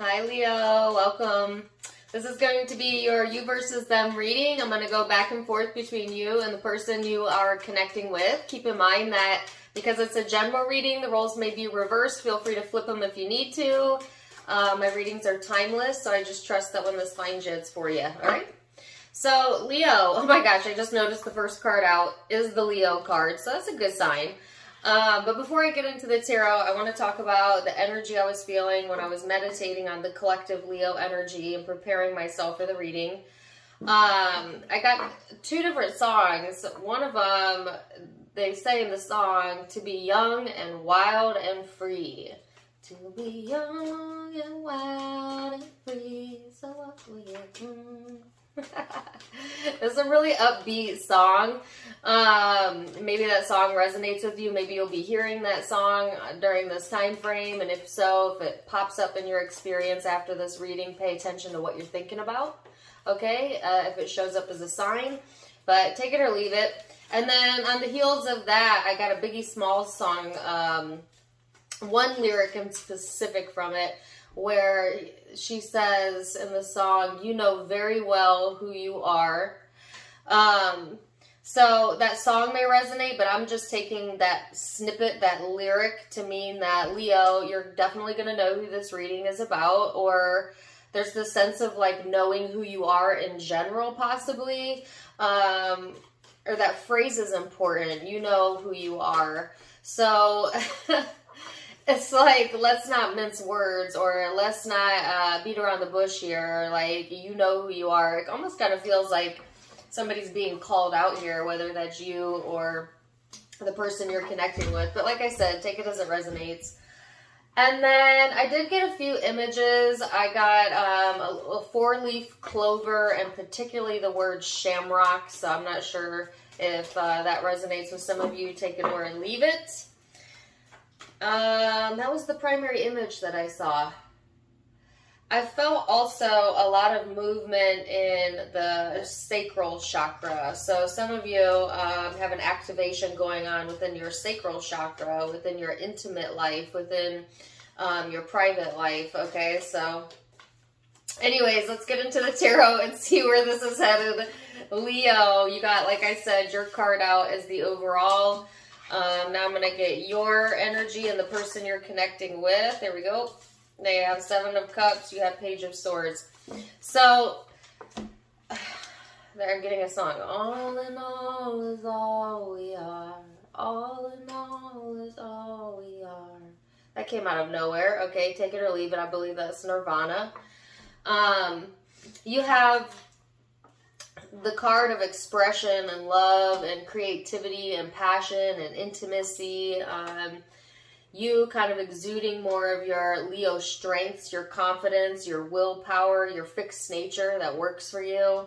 Hi Leo, welcome. This is going to be your you versus them reading. I'm going to go back and forth between you and the person you are connecting with. Keep in mind that because it's a general reading, the roles may be reversed. Feel free to flip them if you need to. My readings are timeless, so I just trust that when this finds you, it's for you. All right? So Leo, oh my gosh, I just noticed the first card out is the Leo card, so that's a good sign. But before I get into the tarot, I want to talk about the energy I was feeling when I was meditating on the collective Leo energy and preparing myself for the reading. I got two different songs. One of them, they say in the song, to be young and wild and free. To be young and wild and free, so what will you do? It's a really upbeat song. Maybe that song resonates with you. Maybe you'll be hearing that song during this time frame, and if so, if it pops up in your experience after this reading, pay attention to what you're thinking about, okay? If it shows up as a sign, but take it or leave it. And then on the heels of that, I got a Biggie Smalls song, one lyric in specific from it, where she says in the song, you know very well who you are. So that song may resonate, but I'm just taking that snippet, that lyric, to mean that, Leo, you're definitely going to know who this reading is about, or there's this sense of like knowing who you are in general, possibly, or that phrase is important, you know who you are. So it's like, let's not mince words, or let's not beat around the bush here. Like, you know who you are. It almost kind of feels like somebody's being called out here, whether that's you or the person you're connecting with. But like I said, take it as it resonates. And then I did get a few images. I got a four-leaf clover, and particularly the word shamrock. So I'm not sure if that resonates with some of you. Take it or leave it. That was the primary image that I saw. I felt also a lot of movement in the sacral chakra. So some of you have an activation going on within your sacral chakra, within your intimate life, within your private life. Okay, so anyways, let's get into the tarot and see where this is headed. Leo, you got, like I said, your card out as the overall. Now I'm going to get your energy and the person you're connecting with. There we go. They have Seven of Cups. You have Page of Swords. So, there I'm getting a song. All in all is all we are. All in all is all we are. That came out of nowhere. Okay, take it or leave it. I believe that's Nirvana. You have the card of expression and love and creativity and passion and intimacy. You kind of exuding more of your Leo strengths, your confidence, your willpower, your fixed nature that works for you.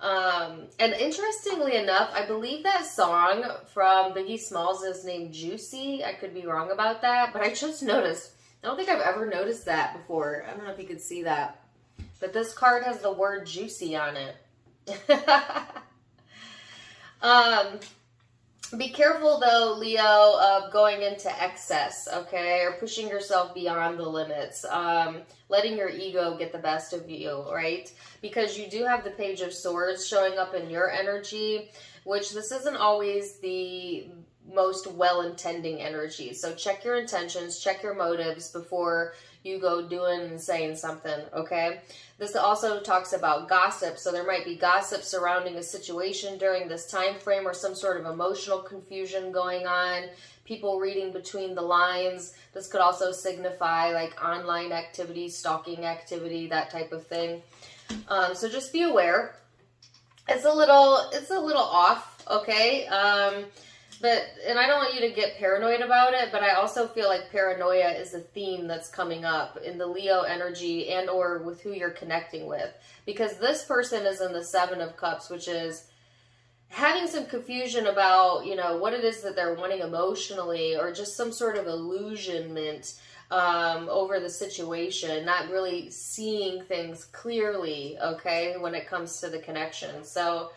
And interestingly enough, I believe that song from Biggie Smalls is named Juicy. I could be wrong about that, but I just noticed. I don't think I've ever noticed that before. I don't know if you could see that. But this card has the word juicy on it. Be careful though, Leo, of going into excess, okay, or pushing yourself beyond the limits, letting your ego get the best of you, right? Because you do have the Page of Swords showing up in your energy, which this isn't always the most well-intending energy. So check your intentions, check your motives before you go doing and saying something, okay? This also talks about gossip, so there might be gossip surrounding a situation during this time frame, or some sort of emotional confusion going on, people reading between the lines. This could also signify like online activity, stalking activity, that type of thing. So just be aware. It's a little off, okay? And I don't want you to get paranoid about it, but I also feel like paranoia is a theme that's coming up in the Leo energy and or with who you're connecting with. Because this person is in the Seven of Cups, which is having some confusion about, you know, what it is that they're wanting emotionally, or just some sort of illusionment over the situation, not really seeing things clearly, okay, when it comes to the connection. So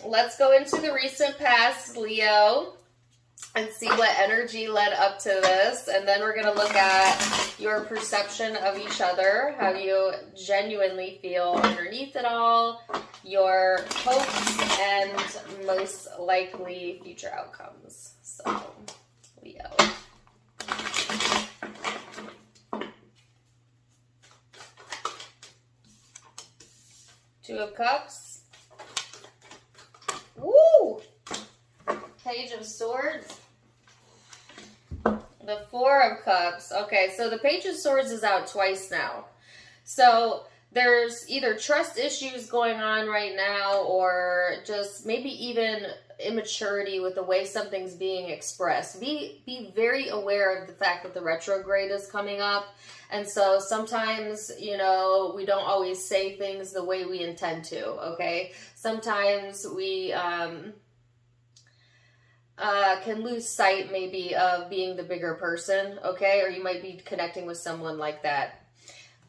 let's go into the recent past, Leo. and see what energy led up to this. And then we're going to look at your perception of each other, how you genuinely feel underneath it all, your hopes, and most likely future outcomes. So, Leo. Two of Cups. Woo! Page of Swords. The Four of Cups. Okay, so the Page of Swords is out twice now. So there's either trust issues going on right now, or just maybe even immaturity with the way something's being expressed. Be very aware of the fact that the retrograde is coming up. And so sometimes, you know, we don't always say things the way we intend to, okay? Sometimes we can lose sight maybe of being the bigger person, okay? Or you might be connecting with someone like that.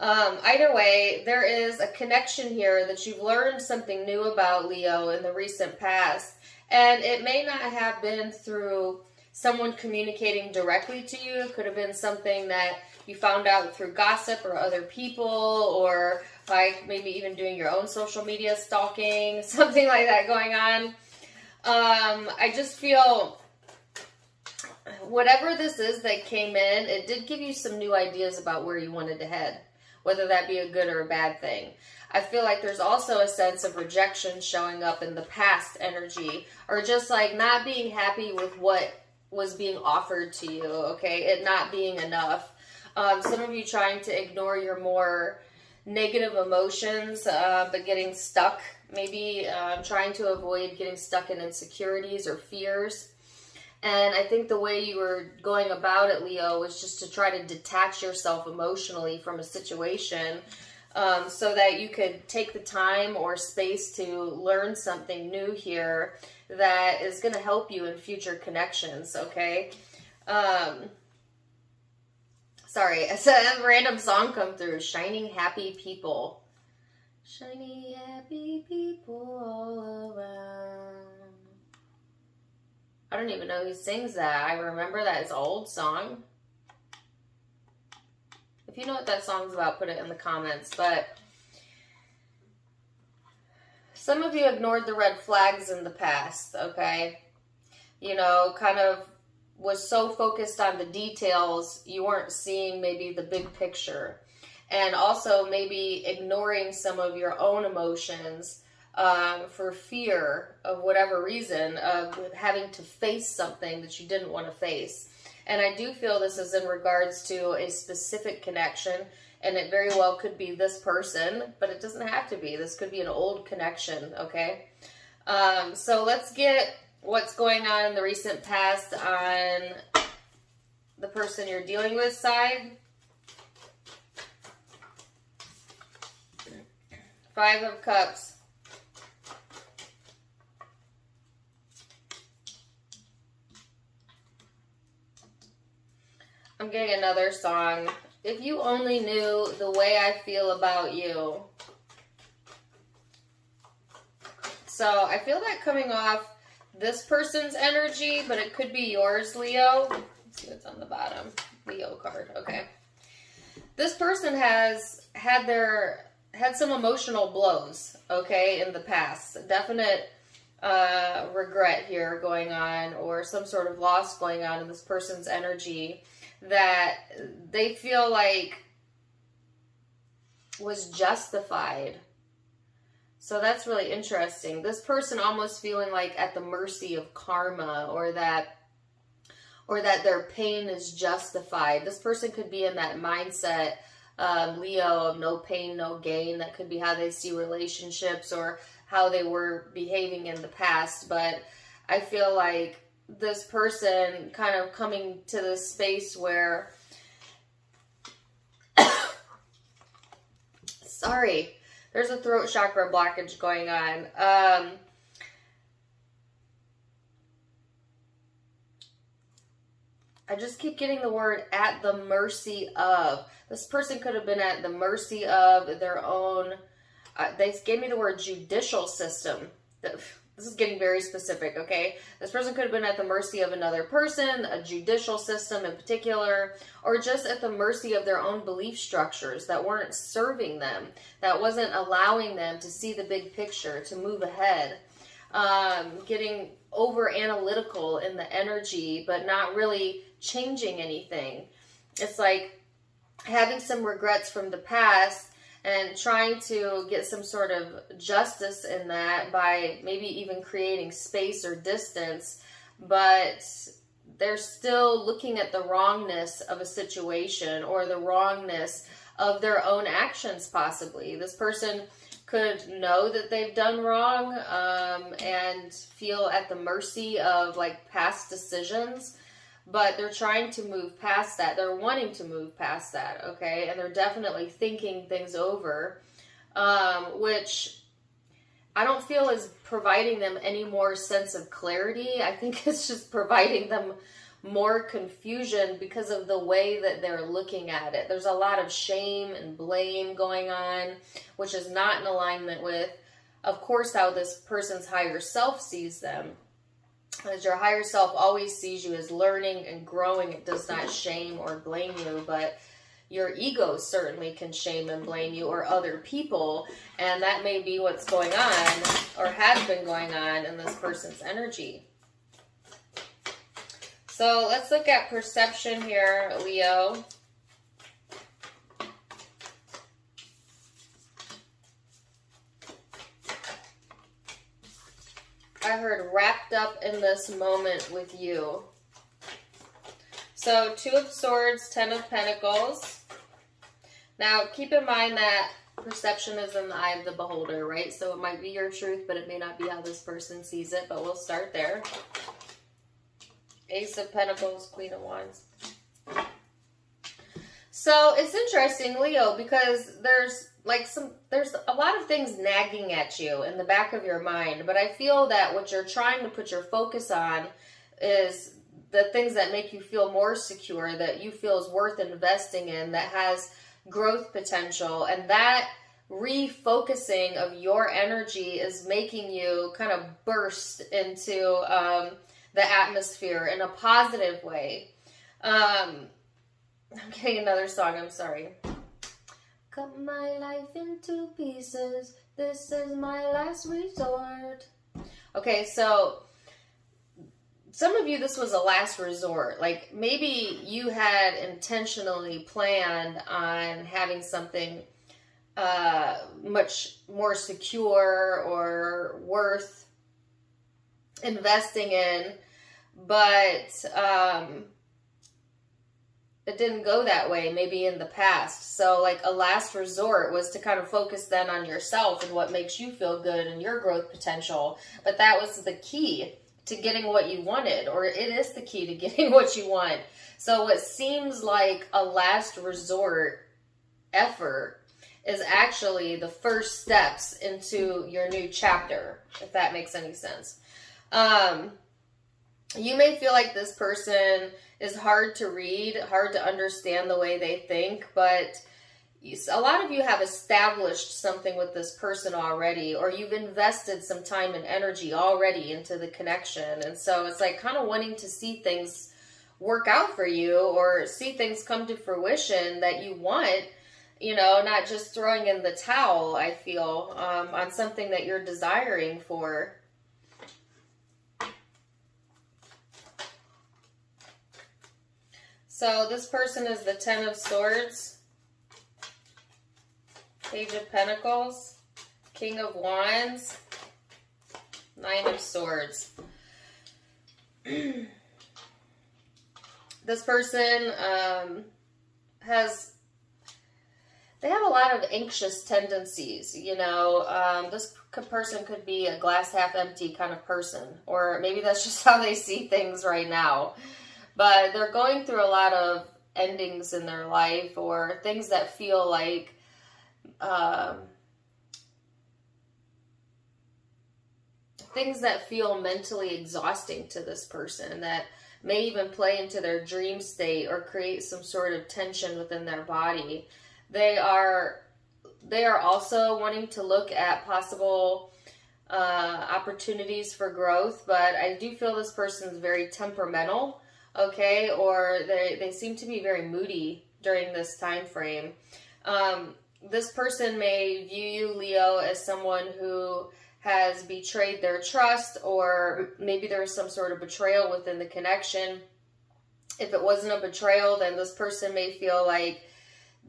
Either way, there is a connection here that you've learned something new about, Leo, in the recent past. And it may not have been through someone communicating directly to you. It could have been something that you found out through gossip or other people, or like maybe even doing your own social media stalking, something like that going on. I just feel whatever this is that came in, it did give you some new ideas about where you wanted to head, whether that be a good or a bad thing. I feel like there's also a sense of rejection showing up in the past energy, or just like not being happy with what was being offered to you, okay? It not being enough. Some of you trying to ignore your more negative emotions, but getting stuck. Maybe trying to avoid getting stuck in insecurities or fears. And I think the way you were going about it, Leo, was just to try to detach yourself emotionally from a situation, so that you could take the time or space to learn something new here that is going to help you in future connections, okay? Sorry, it's a random song come through. Shining Happy People. Shiny happy people all around. I don't even know who sings that. I remember that it's an old song. If you know what that song's about, put it in the comments. But some of you ignored the red flags in the past, okay? You know, kind of was so focused on the details, you weren't seeing maybe the big picture. And also maybe ignoring some of your own emotions for fear of whatever reason of having to face something that you didn't want to face. And I do feel this is in regards to a specific connection, and it very well could be this person, but it doesn't have to be. This could be an old connection, okay? So let's get what's going on in the recent past on the person you're dealing with side. Five of Cups. I'm getting another song. If you only knew the way I feel about you. So I feel that coming off this person's energy, but it could be yours, Leo. Let's see what's on the bottom. Leo card. Okay. This person has had some emotional blows, okay, in the past. Definite regret here going on, or some sort of loss going on in this person's energy that they feel like was justified. So that's really interesting. This person almost feeling like at the mercy of karma, or that their pain is justified. This person could be in that mindset, Leo, of no pain, no gain. That could be how they see relationships or how they were behaving in the past. But I feel like this person kind of coming to this space where, sorry, there's a throat chakra blockage going on. I just keep getting the word at the mercy of. This person could have been at the mercy of their own, they gave me the word judicial system. this is getting very specific, okay? This person could have been at the mercy of another person, a judicial system in particular, or just at the mercy of their own belief structures that weren't serving them, that wasn't allowing them to see the big picture, to move ahead. Getting over analytical in the energy, but not really changing anything. It's like having some regrets from the past and trying to get some sort of justice in that by maybe even creating space or distance, but they're still looking at the wrongness of a situation or the wrongness of their own actions possibly. This person could know that they've done wrong and feel at the mercy of like past decisions, but they're trying to move past that. They're wanting to move past that, okay? And they're definitely thinking things over, which I don't feel is providing them any more sense of clarity. I think it's just providing them more confusion because of the way that they're looking at it. There's a lot of shame and blame going on, which is not in alignment with, of course, how this person's higher self sees them. As your higher self always sees you as learning and growing, it does not shame or blame you, but your ego certainly can shame and blame you or other people, and that may be what's going on or has been going on in this person's energy. So let's look at perception here, Leo. I heard wrapped up in this moment with you. So 2 of Swords, 10 of Pentacles. Now keep in mind that perception is in the eye of the beholder, right? So it might be your truth, but it may not be how this person sees it, but we'll start there. Ace of Pentacles, Queen of Wands. So it's interesting, Leo, because there's a lot of things nagging at you in the back of your mind, but I feel that what you're trying to put your focus on is the things that make you feel more secure, that you feel is worth investing in, that has growth potential, and that refocusing of your energy is making you kind of burst into the atmosphere in a positive way. I'm getting another song, I'm sorry. Cut my life into pieces, this is my last resort. Okay, so some of you, this was a last resort. Like maybe you had intentionally planned on having something much more secure or worth investing in, but it didn't go that way maybe in the past. So like a last resort was to kind of focus then on yourself and what makes you feel good and your growth potential. But that was the key to getting what you wanted, or it is the key to getting what you want. So what seems like a last resort effort is actually the first steps into your new chapter, if that makes any sense. You may feel like this person is hard to read, hard to understand the way they think, but a lot of you have established something with this person already, or you've invested some time and energy already into the connection. And so it's like kind of wanting to see things work out for you or see things come to fruition that you want, you know, not just throwing in the towel, I feel, on something that you're desiring for. So this person is the 10 of Swords, Page of Pentacles, King of Wands, 9 of Swords. This person they have a lot of anxious tendencies, you know. This person could be a glass half empty kind of person, or maybe that's just how they see things right now. But they're going through a lot of endings in their life, or things that feel like things that feel mentally exhausting to this person, that may even play into their dream state or create some sort of tension within their body. They are also wanting to look at possible opportunities for growth, but I do feel this person's very temperamental, okay, or they seem to be very moody during this time frame. This person may view you, Leo, as someone who has betrayed their trust, or maybe there was some sort of betrayal within the connection. If it wasn't a betrayal, then this person may feel like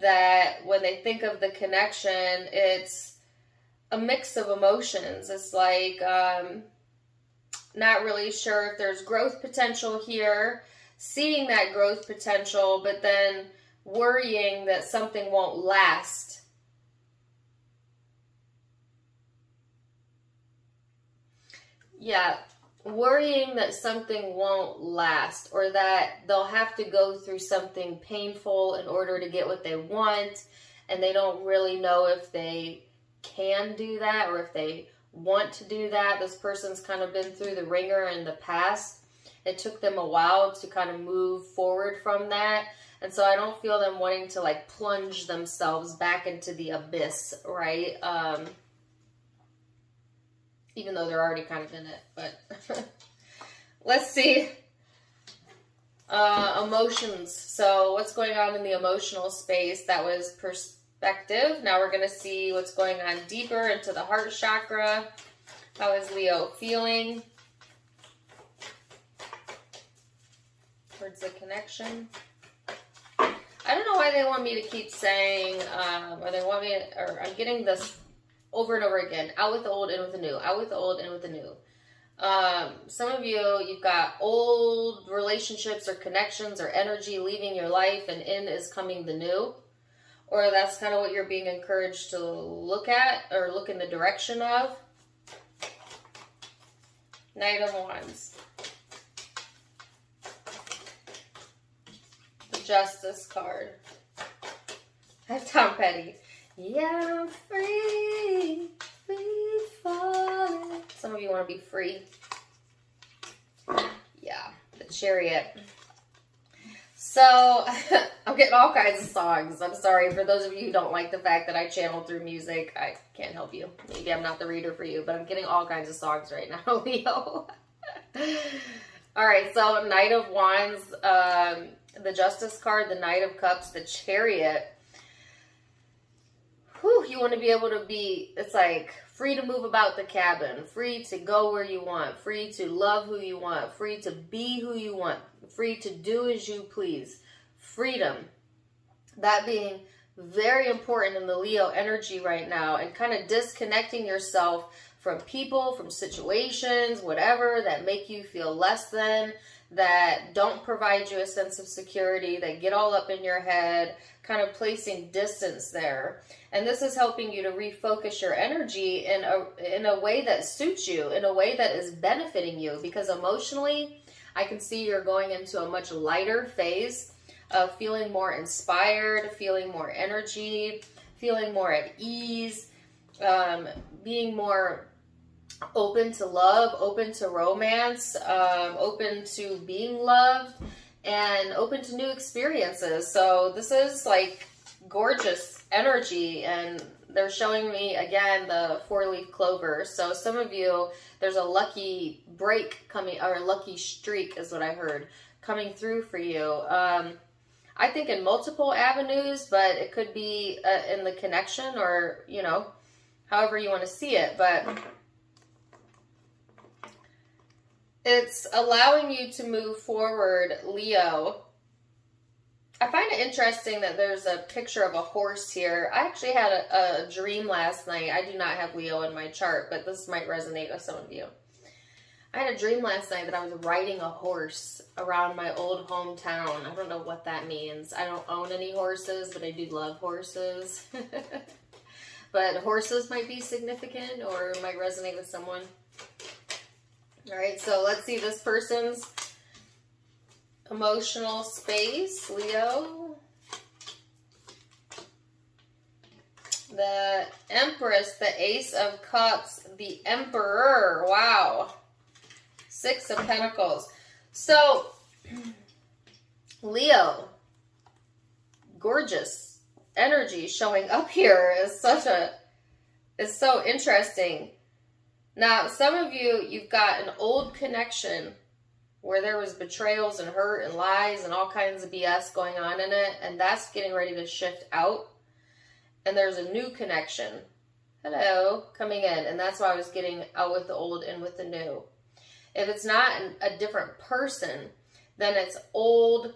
that when they think of the connection, it's a mix of emotions. It's like not really sure if there's growth potential here, seeing that growth potential, but then worrying that something won't last. Yeah, worrying that something won't last, or that they'll have to go through something painful in order to get what they want, and they don't really know if they can do that or if they want to do that. This person's kind of been through the ringer in the past. It took them a while to kind of move forward from that, and so I don't feel them wanting to like plunge themselves back into the abyss, right? Even though they're already kind of in it, but let's see. Emotions. So what's going on in the emotional space? That was perspective. Now we're going to see what's going on deeper into the heart chakra. How is Leo feeling towards the connection? I don't know why they want me to keep saying, or they want me to, or I'm getting this over and over again. Out with the old, in with the new. Out with the old, in with the new. Some of you, you've got old relationships or connections or energy leaving your life, and in is coming the new. Or that's kind of what you're being encouraged to look at or look in the direction of. Knight of Wands. The Justice card. I have Tom Petty. Yeah, I'm free, free falling. Some of you want to be free. Yeah, the Chariot. So, I'm getting all kinds of songs. I'm sorry for those of you who don't like the fact that I channel through music. I can't help you. Maybe I'm not the reader for you, but I'm getting all kinds of songs right now, Leo. Alright, so Knight of Wands, the Justice card, the Knight of Cups, the Chariot. Whew, you want to be able to be, it's like, free to move about the cabin, free to go where you want, free to love who you want, free to be who you want, free to do as you please. Freedom. That being very important in the Leo energy right now, and kind of disconnecting yourself from people, from situations, whatever, that make you feel less than, that don't provide you a sense of security, that get all up in your head, kind of placing distance there. And this is helping you to refocus your energy in a way that suits you, in a way that is benefiting you, because emotionally, I can see you're going into a much lighter phase of feeling more inspired, feeling more energy, feeling more at ease, being more open to love, open to romance, open to being loved, and open to new experiences. So this is like gorgeous energy, and they're showing me again the 4-leaf clover. So some of you, there's a lucky break coming, or a lucky streak is what I heard, coming through for you. I think in multiple avenues, but it could be in the connection, or, you know, however you want to see it. But it's allowing you to move forward, Leo. I find it interesting that there's a picture of a horse here. I actually had a dream last night. I do not have Leo in my chart, but this might resonate with some of you. I had a dream last night that I was riding a horse around my old hometown. I don't know what that means. I don't own any horses, but I do love horses. But horses might be significant or might resonate with someone. All right, so let's see this person's emotional space, Leo. The Empress, the Ace of Cups, the Emperor. Wow. 6 of Pentacles. So, Leo, gorgeous energy showing up here is so interesting. Now, some of you, you've got an old connection where there was betrayals and hurt and lies and all kinds of BS going on in it, and that's getting ready to shift out. And there's a new connection, hello, coming in, and that's why I was getting out with the old and with the new. If it's not a different person, then it's old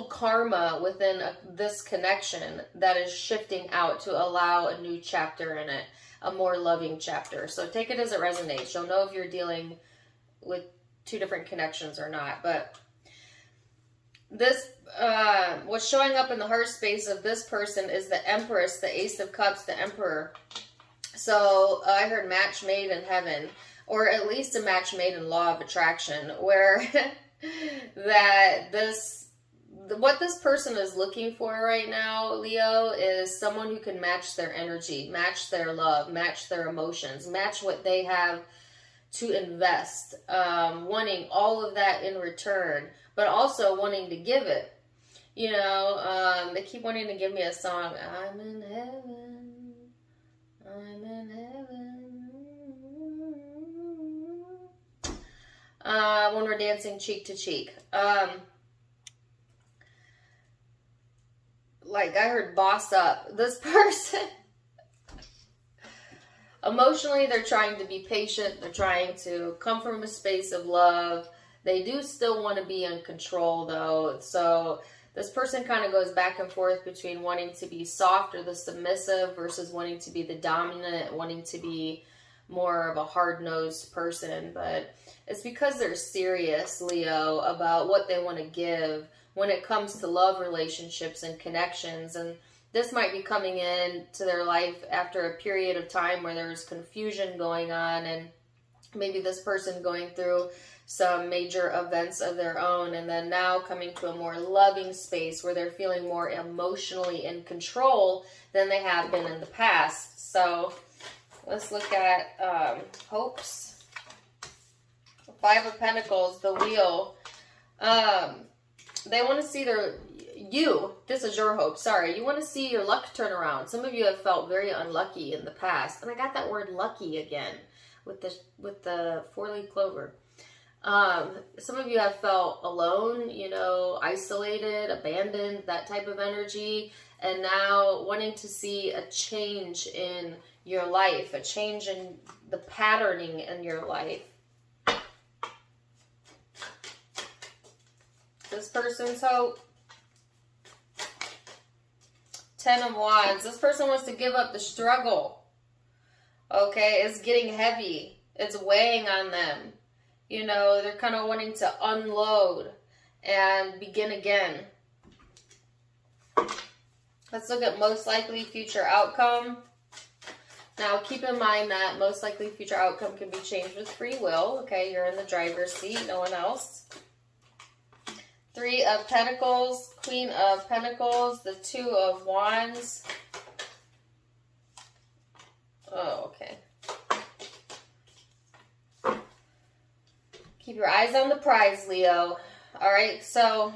karma within this connection that is shifting out to allow a new chapter in it, a more loving chapter. So take it as it resonates. You'll know if you're dealing with two different connections or not. But this, what's showing up in the heart space of this person is the Empress, the Ace of Cups, the Emperor. So I heard match made in heaven, or at least a match made in law of attraction, where that what this person is looking for right now, Leo, is someone who can match their energy, match their love, match their emotions, match what they have to invest, wanting all of that in return, but also wanting to give it. You know, they keep wanting to give me a song. I'm in heaven. I'm in heaven. When we're dancing cheek to cheek. Like I heard boss up. This person, emotionally, they're trying to be patient. They're trying to come from a space of love. They do still want to be in control, though. So this person kind of goes back and forth between wanting to be soft or the submissive versus wanting to be the dominant, wanting to be more of a hard-nosed person. But it's because they're serious, Leo, about what they want to give when it comes to love relationships and connections. And this might be coming in to their life after a period of time where there's confusion going on, and maybe this person going through some major events of their own, and then now coming to a more loving space where they're feeling more emotionally in control than they have been in the past. So let's look at hopes. Five of Pentacles, the Wheel. They want to see this is your hope, sorry. You want to see your luck turn around. Some of you have felt very unlucky in the past. And I got that word lucky again with the four-leaf clover. Some of you have felt alone, you know, isolated, abandoned, that type of energy. And now wanting to see a change in your life, a change in the patterning in your life. This person's hope. 10 of Wands. This person wants to give up the struggle. Okay, it's getting heavy. It's weighing on them. You know, they're kind of wanting to unload and begin again. Let's look at most likely future outcome. Now, keep in mind that most likely future outcome can be changed with free will. Okay, you're in the driver's seat, no one else. 3 of Pentacles, Queen of Pentacles, the 2 of Wands. Oh, okay. Keep your eyes on the prize, Leo. All right, so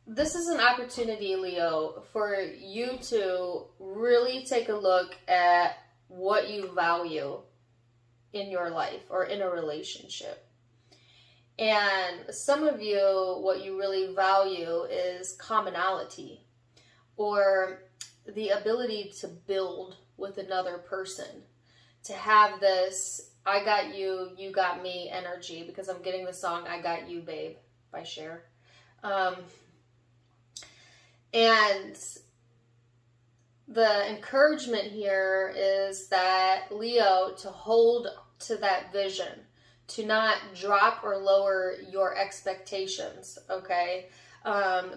this is an opportunity, Leo, for you to really take a look at what you value in your life or in a relationship. And some of you, what you really value is commonality or the ability to build with another person, to have this I got you, you got me energy, because I'm getting the song I Got You, Babe by Cher. And the encouragement here is that, Leo, to hold to that vision, to not drop or lower your expectations, okay?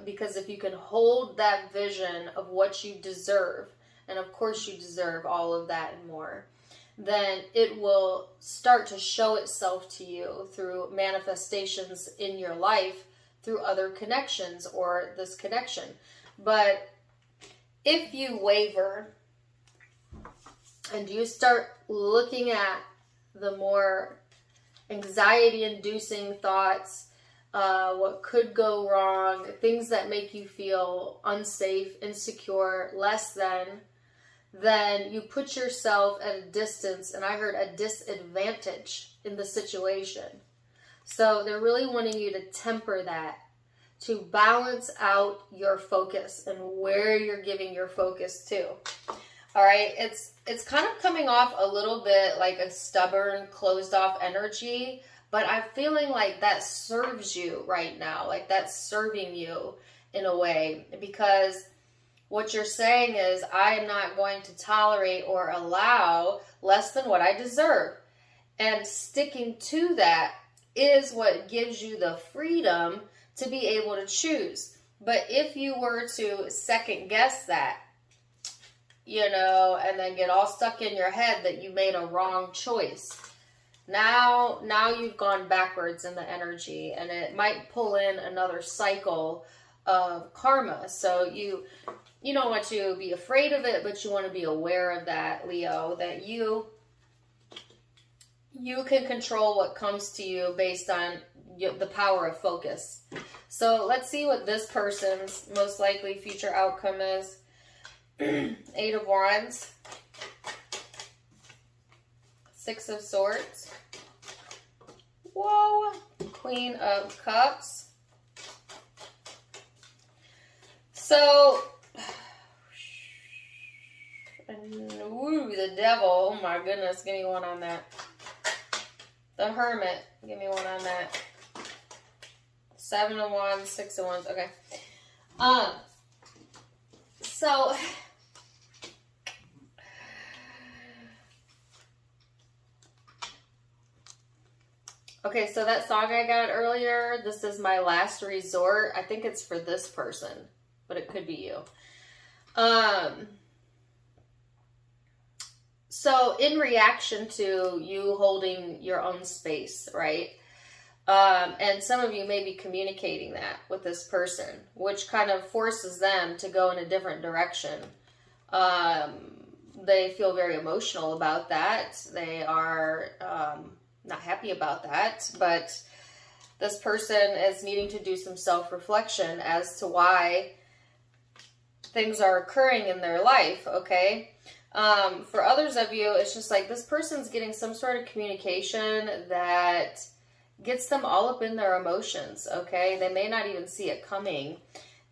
Because if you can hold that vision of what you deserve, and of course you deserve all of that and more, then it will start to show itself to you through manifestations in your life, through other connections or this connection. But if you waver and you start looking at the more anxiety-inducing thoughts, what could go wrong, things that make you feel unsafe, insecure, less than, then you put yourself at a distance, and I heard a disadvantage in the situation. So they're really wanting you to temper that, to balance out your focus and where you're giving your focus to. All right, it's kind of coming off a little bit like a stubborn, closed off energy, but I'm feeling like that serves you right now, like that's serving you in a way, because what you're saying is, I am not going to tolerate or allow less than what I deserve. And sticking to that is what gives you the freedom to be able to choose. But if you were to second guess that, you know, and then get all stuck in your head that you made a wrong choice, now you've gone backwards in the energy, and it might pull in another cycle of karma. So you don't want to be afraid of it, but you want to be aware of that, Leo, that you can control what comes to you based on the power of focus. So let's see what this person's most likely future outcome is. 8 of Wands, 6 of Swords, whoa, Queen of Cups. So, ooh, the Devil, oh my goodness, give me one on that. The Hermit, give me one on that. 7 of Wands, 6 of Wands, okay. So, okay, so that song I got earlier, This Is My Last Resort, I think it's for this person, but it could be you. So in reaction to you holding your own space, right? And some of you may be communicating that with this person, which kind of forces them to go in a different direction. They feel very emotional about that. They are not happy about that, but this person is needing to do some self-reflection as to why things are occurring in their life, okay? For others of you, it's just like this person's getting some sort of communication that gets them all up in their emotions, okay? They may not even see it coming.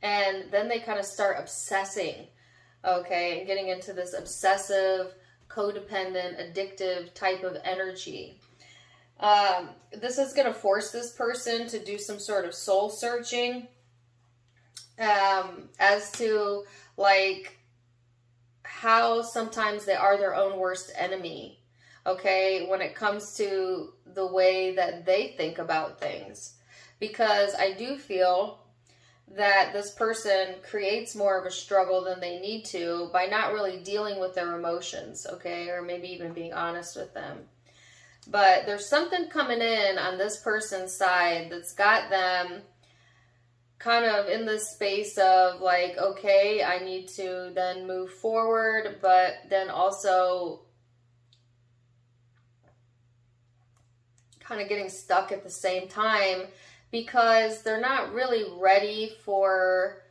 And then they kind of start obsessing, okay? And getting into this obsessive, codependent, addictive type of energy. This is going to force this person to do some sort of soul searching as to like how sometimes they are their own worst enemy, okay, when it comes to the way that they think about things. Because I do feel that this person creates more of a struggle than they need to by not really dealing with their emotions, okay, or maybe even being honest with them. But there's something coming in on this person's side that's got them kind of in this space of like, okay, I need to then move forward, but then also kind of getting stuck at the same time because they're not really ready for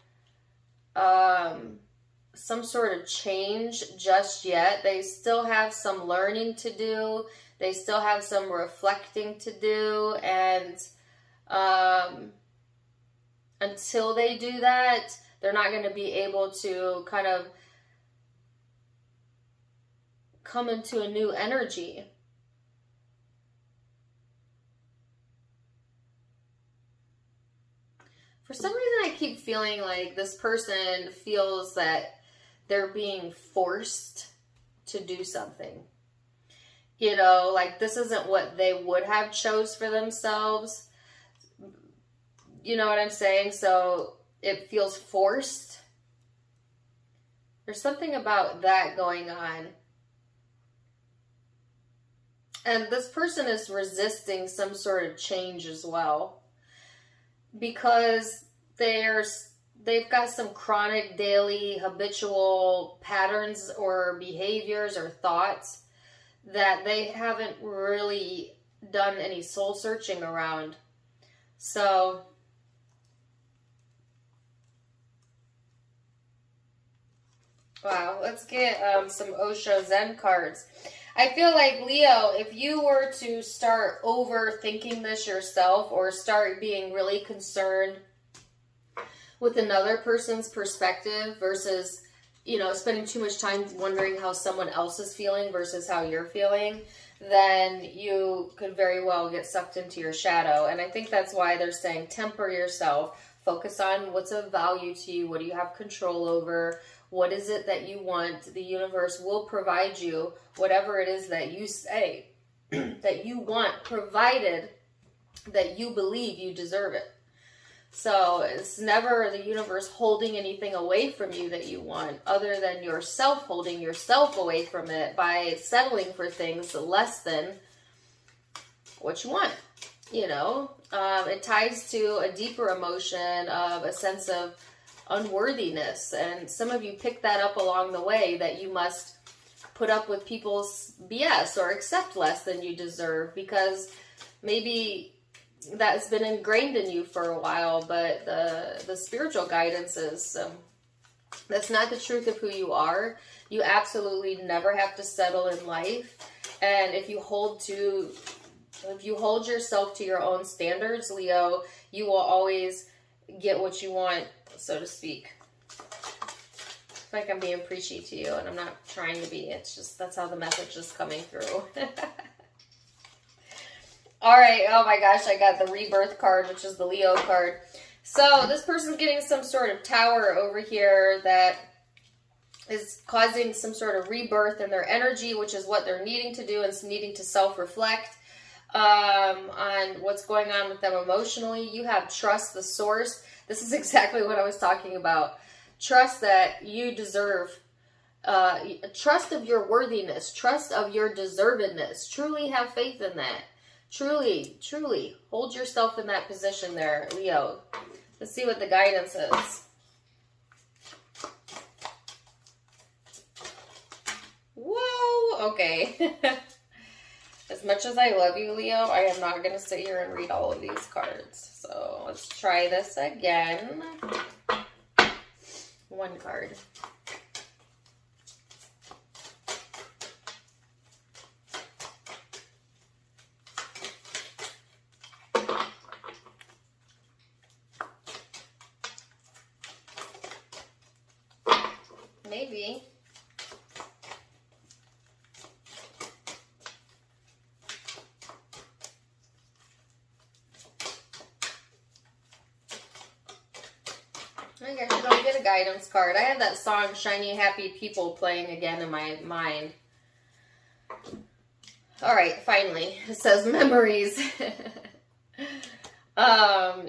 some sort of change just yet. They still have some learning to do. They still have some reflecting to do, and until they do that, they're not going to be able to kind of come into a new energy. For some reason, I keep feeling like this person feels that they're being forced to do something. You know, like this isn't what they would have chose for themselves. You know what I'm saying? So it feels forced. There's something about that going on. And this person is resisting some sort of change as well. Because they've got some chronic, daily, habitual patterns or behaviors or thoughts that they haven't really done any soul searching around. So Wow, let's get some Osho Zen cards. I feel like, Leo, if you were to start overthinking this yourself or start being really concerned with another person's perspective versus, you know, spending too much time wondering how someone else is feeling versus how you're feeling, then you could very well get sucked into your shadow. And I think that's why they're saying temper yourself. Focus on what's of value to you. What do you have control over? What is it that you want? The universe will provide you whatever it is that you say that you want, provided that you believe you deserve it. So it's never the universe holding anything away from you that you want, other than yourself holding yourself away from it by settling for things less than what you want. You know, it ties to a deeper emotion of a sense of unworthiness. And some of you pick that up along the way, that you must put up with people's BS or accept less than you deserve, because maybe that's been ingrained in you for a while, but the spiritual guidance is that's not the truth of who you are. You absolutely never have to settle in life. And if you hold yourself to your own standards, Leo, you will always get what you want, so to speak. I feel like I'm being preachy to you, and I'm not trying to be. It's just, that's how the message is coming through. All right. Oh my gosh, I got the rebirth card, which is the Leo card. So this person's getting some sort of tower over here that is causing some sort of rebirth in their energy, which is what they're needing to do, and needing to self-reflect on what's going on with them emotionally. You have trust the source. This is exactly what I was talking about. Trust that you deserve. Trust of your worthiness. Trust of your deservedness. Truly have faith in that. Truly, truly hold yourself in that position there, Leo. Let's see what the guidance is. Whoa, okay. As much as I love you, Leo, I am not going to sit here and read all of these cards. So let's try this again. One card. Maybe. I guess you don't get a guidance card. I have that song Shiny Happy People playing again in my mind. Alright, finally. It says memories.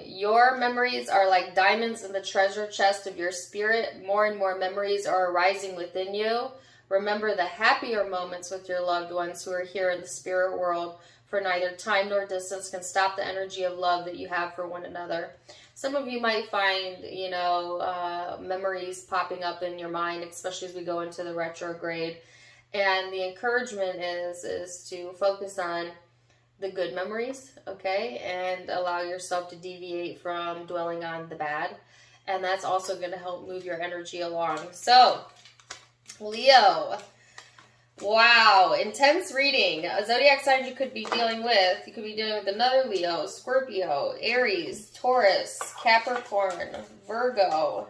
Your memories are like diamonds in the treasure chest of your spirit. More and more memories are arising within you. Remember the happier moments with your loved ones who are here in the spirit world, for neither time nor distance can stop the energy of love that you have for one another. Some of you might find, you know, memories popping up in your mind, especially as we go into the retrograde. And the encouragement is to focus on the good memories, okay? And allow yourself to deviate from dwelling on the bad. And that's also going to help move your energy along. So, Leo. Wow, intense reading. A zodiac sign you could be dealing with. You could be dealing with another Leo, Scorpio, Aries, Taurus, Capricorn, Virgo.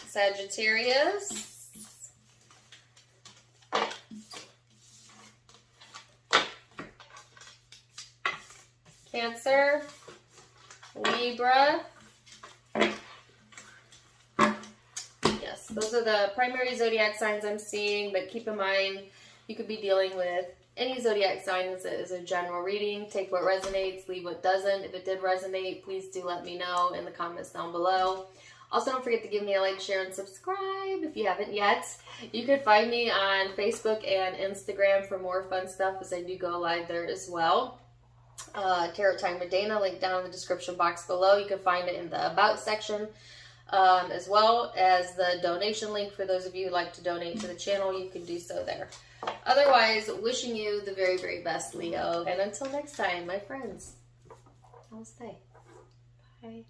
Sagittarius. Cancer. Libra. Those are the primary zodiac signs I'm seeing, but keep in mind, you could be dealing with any zodiac sign as a general reading. Take what resonates, leave what doesn't. If it did resonate, please do let me know in the comments down below. Also, don't forget to give me a like, share, and subscribe if you haven't yet. You can find me on Facebook and Instagram for more fun stuff, as I do go live there as well. Tarot Time with Dana, link down in the description box below. You can find it in the About section. As well as the donation link for those of you who like to donate to the channel. You can do so there. Otherwise, wishing you the very, very best, Leo. And until next time, my friends, namaste. Bye.